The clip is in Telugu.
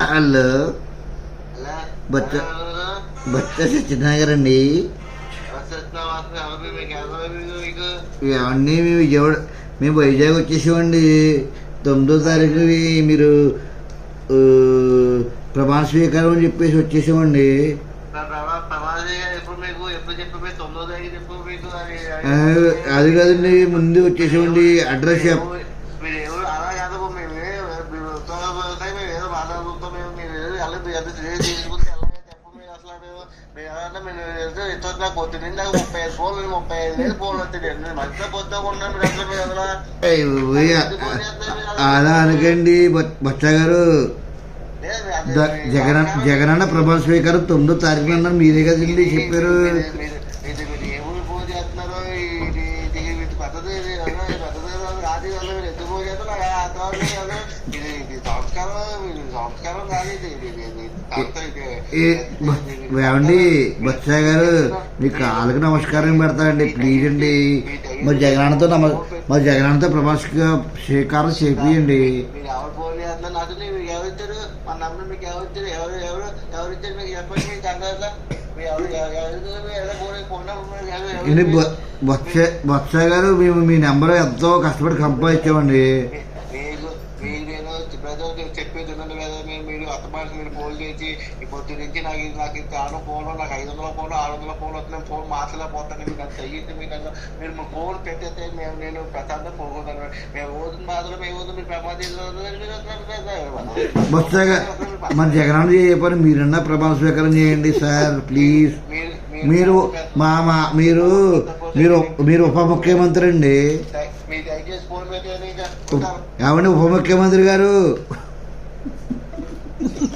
హలో, బచ్చ బచ్చ సత్యనారాయణ గారు అండి. అవన్నీ మేము విజయవాడ, మేము వైజాగ్ వచ్చేసామండి. 9వ తారీఖు మీరు ప్రమాణ స్వీకారం అని చెప్పేసి వచ్చేసామండి. అది కాదండి, ముందు వచ్చేసామండి. అడ్రస్ అలా అనకండి బచ్చ గారు. జగనన్న ప్రమాణ స్వీకారం 9వ తారీఖున అన్నారు, మీరే కదండి చెప్పారు. ఏమండి బచ్చ గారు, మీ కాళ్ళకి నమస్కారం పెడతానండి, ప్లీజ్ అండి. మరి జగనన్నతో ప్రమాణ స్వీకారం చేపియండి. బొత్స గారు, మేము మీ నెంబర్ ఎంతో కష్టపడి సంపాదించామండి. చెప్పేది ఉన్నది కదా, మీరు అత్తమాసి మీరు ఫోన్ చేసి పొద్దు నుంచి నాకు తాను ఫోన్, నాకు 500 ఫోన్ 600 ఫోన్ వస్తున్నాయి, ఫోన్ మార్చలేకపోతాను. మీకు అంత చెయ్యింది. మీకు మీరు ఫోన్ పెట్టేస్తే నేను ప్రశాంతం పోగొడతాను. మేము ఓదుని మాత్రం మేము మీరు ప్రమాదం. మన జగన్ చెప్పారు, మీరన్నా ప్రమాణ స్వీకారం చేయండి సార్, ప్లీజ్. మీరు మీరు ఉప ముఖ్యమంత్రి అండి. ఏమండి ఉప ముఖ్యమంత్రి గారు?